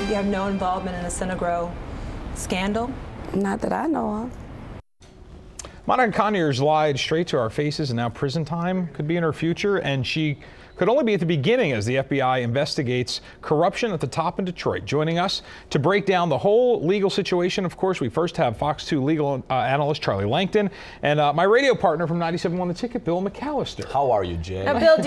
You have no involvement in the Synagro scandal? Not that I know of. Monica Conyers lied straight to our faces, and now prison time could be in her future, and she could only be at the beginning as the FBI investigates corruption at the top in Detroit. Joining us to break down the whole legal situation, of course, we first have Fox 2 legal analyst Charlie Langton and my radio partner from 97.1 The Ticket, Bill McAllister. How are you, Jay? Now, Bill,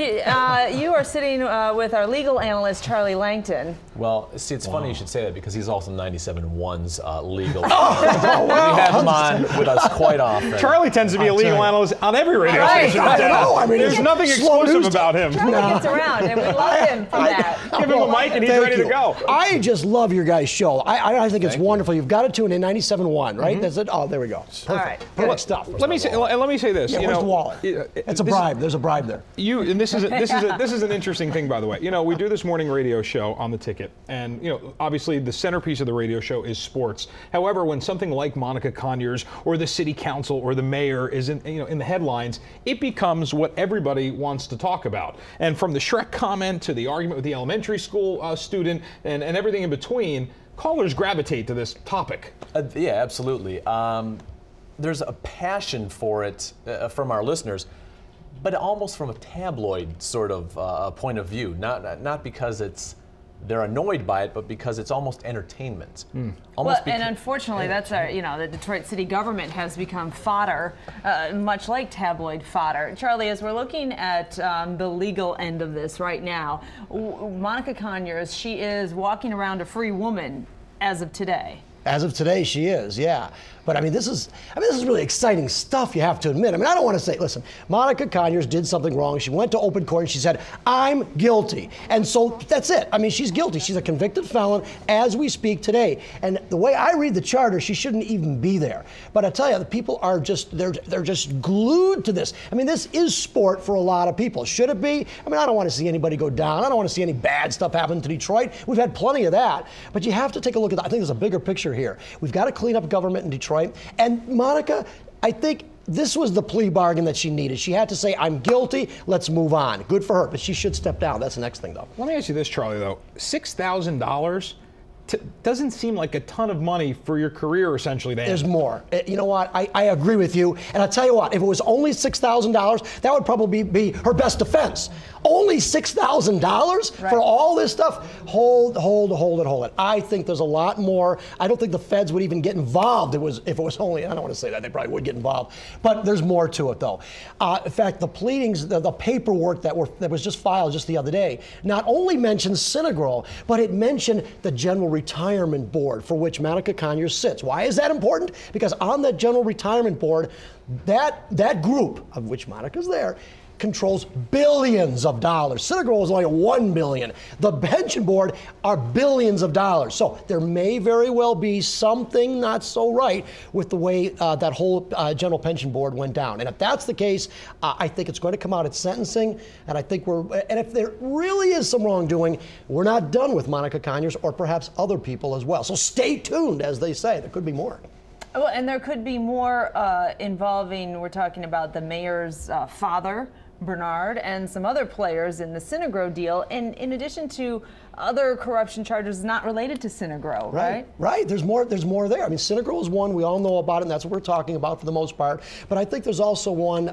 you are sitting with our legal analyst, Charlie Langton. Well, see, it's funny you should say that because he's also 97.1's legal. We have him on with us quite often. Charlie tends to be a legal analyst on every radio station. I know. I mean, there's nothing exclusive about him. Charlie gets around, and we love him for that. Give him a mic and he's ready to go. I just love your guys' show. I think it's wonderful. You've got to tune in 97.1, right? That's it. Oh, there we go. Perfect. All right. Perfect stuff. Let me say this. Yeah, where's the wallet? It's a bribe. There's a bribe there. And this is an interesting thing, by the way. You know, we do this morning radio show on The Ticket, and you know, obviously the centerpiece of the radio show is sports. However, when something like Monica Conyers or the city council or the mayor is in the headlines, it becomes what everybody wants to talk about. And from the Shrek comment to the argument with the elementary school student and everything in between, callers gravitate to this topic. Yeah, absolutely. There's a passion for it from our listeners, but almost from a tabloid sort of point of view. Not because they're annoyed by it, but because it's almost entertainment. Well, and unfortunately, that's the Detroit city government has become fodder, much like tabloid fodder. Charlie, as we're looking at the legal end of this right now, Monica Conyers, she is walking around a free woman as of today. As of today, she is, yeah. But I mean, this is really exciting stuff, you have to admit. I mean, I don't want to say, listen, Monica Conyers did something wrong. She went to open court and she said, I'm guilty. And so that's it. I mean, she's guilty. She's a convicted felon as we speak today. And the way I read the charter, she shouldn't even be there. But I tell you, the people are they're just glued to this. I mean, this is sport for a lot of people. Should it be? I mean, I don't want to see anybody go down. I don't want to see any bad stuff happen to Detroit. We've had plenty of that. But you have to take a look at that. I think there's a bigger picture here. We've got to clean up government in Detroit. And Monica, I think this was the plea bargain that she needed. She had to say, I'm guilty, let's move on. Good for her, but she should step down. That's the next thing, though. Let me ask you this, Charlie, though. $6,000 doesn't seem like a ton of money for your career, essentially, to end. There's more. You know what? I agree with you. And I'll tell you what, if it was only $6,000, that would probably be her best defense. Only $6,000 for all this stuff? Hold it. I think there's a lot more. I don't think the feds would even get involved if it was only, I don't want to say that, they probably would get involved. But there's more to it, though. In fact, the pleadings, the paperwork that was just filed just the other day, not only mentions Synagro, but it mentioned the General Retirement Board for which Monica Conyers sits. Why is that important? Because on that General Retirement Board, that group, of which Monica's there, controls billions of dollars. Synagro is only $1 billion. The pension board are billions of dollars. So there may very well be something not so right with the way that whole general pension board went down. And if that's the case, I think it's going to come out at sentencing. And I think and if there really is some wrongdoing, we're not done with Monica Conyers or perhaps other people as well. So stay tuned, as they say. There could be more. Well, and there could be more involving, we're talking about the mayor's father, Bernard, and some other players in the Synagro deal, and in addition to other corruption charges not related to Synagro, right? Right. There's more there. I mean, Synagro is one. We all know about it, and that's what we're talking about for the most part. But I think there's also one,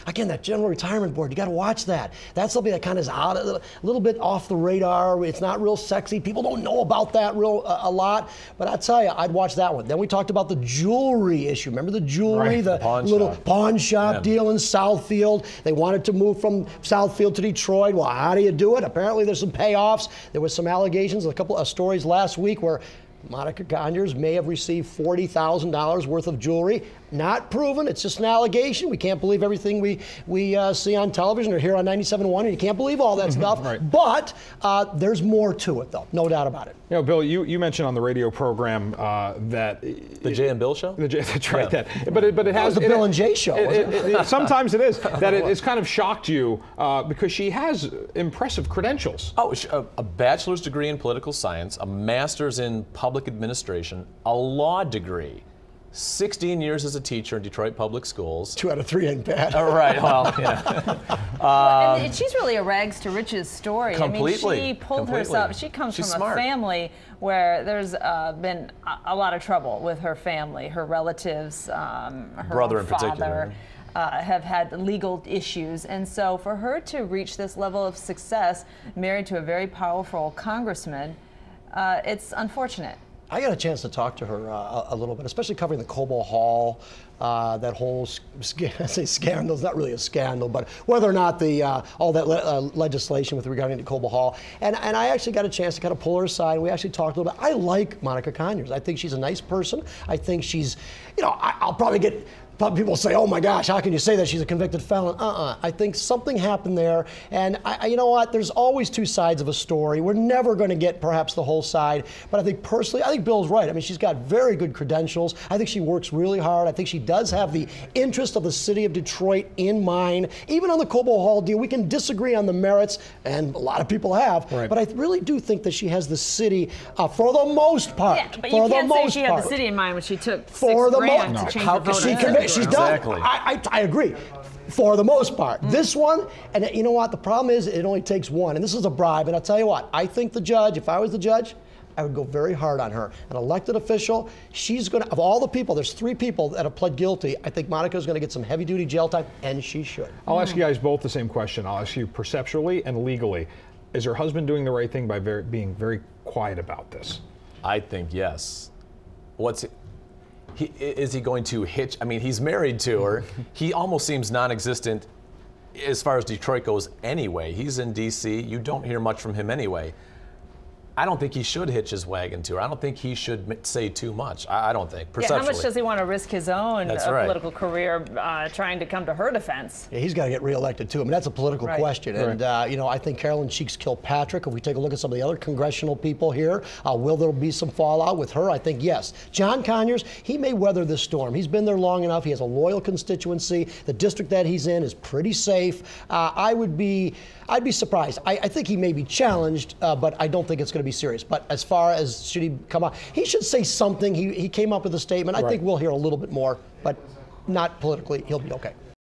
again, that General Retirement Board. You got to watch that. That's something that kind of is out a little bit off the radar. It's not real sexy. People don't know about that a lot. But I tell you, I'd watch that one. Then we talked about the jewelry issue. Remember the jewelry, the little pawn shop deal in Southfield? They wanted to move from Southfield to Detroit. Well, how do you do it? Apparently, there's some payoffs. There was some allegations, a couple of stories last week where Monica Conyers may have received $40,000 worth of jewelry. Not proven. It's just an allegation. We can't believe everything we see on television or hear on 97.1, and you can't believe all that stuff. Right. But there's more to it, though. No doubt about it. You know, Bill, you mentioned on the radio program that the Jay and Bill show. That's right. Yeah. But it has the Bill and Jay show. Sometimes it is that it's kind of shocked you because she has impressive credentials. Oh, a bachelor's degree in political science, a master's in public administration, a law degree. 16 years as a teacher in Detroit public schools. 2 out of 3 ain't bad. Right, well, yeah. And she's really a rags to riches story. Completely. I mean, she pulled Completely. herself. She comes She's from smart. a family where there's been a lot of trouble with her family, her relatives, her Brother in father. particular. Have had legal issues, and so for her to reach this level of success, married to a very powerful congressman, it's unfortunate. I got a chance to talk to her a little bit, especially covering the Cobo Hall, that whole I say scandal. It's not really a scandal, but whether or not the all that legislation with regarding to Cobo Hall, and I actually got a chance to kind of pull her aside. We actually talked a little bit. I like Monica Conyers. I think she's a nice person. I think she's, I'll probably get. People say, "Oh my gosh, how can you say that? She's a convicted felon." I think something happened there, and you know what? There's always two sides of a story. We're never going to get perhaps the whole side, but I think personally, I think Bill's right. I mean, she's got very good credentials. I think she works really hard. I think she does have the interest of the city of Detroit in mind. Even on the Cobo Hall deal, we can disagree on the merits, and a lot of people have. Right. But I really do think that she has the city, for the most part. Yeah, but for you the can't say most she had part. the city in mind when she took For the $6,000 most- to change How the can vote. she on commit- it. She's Exactly. done. I agree. For the most part. This one, and you know what? The problem is it only takes one, and this is a bribe. And I'll tell you what, I think the judge, if I was the judge, I would go very hard on her. An elected official, she's going to, of all the people, there's 3 people that have pled guilty. I think Monica's going to get some heavy duty jail time, and she should. I'll ask you guys both the same question. I'll ask you perceptually and legally. Is her husband doing the right thing by being very quiet about this? I think yes. Is he going to hitch? I mean, he's married to her. He almost seems non-existent as far as Detroit goes anyway. He's in D.C. You don't hear much from him anyway. I don't think he should hitch his wagon to her. I don't think he should say too much. I don't think, perceptually. Yeah, how much does he want to risk his own That's right. political career trying to come to her defense? Yeah, he's got to get reelected too. I mean, that's a political Right. question. And, I think Carolyn Cheeks Kilpatrick, if we take a look at some of the other congressional people here, will there be some fallout with her? I think yes. John Conyers, he may weather this storm. He's been there long enough. He has a loyal constituency. The district that he's in is pretty safe. I'd be surprised. I think he may be challenged, but I don't think it's going to be serious. But as far as should he come out, he should say something. He came up with a statement. I think we'll hear a little bit more, but not politically. He'll be okay.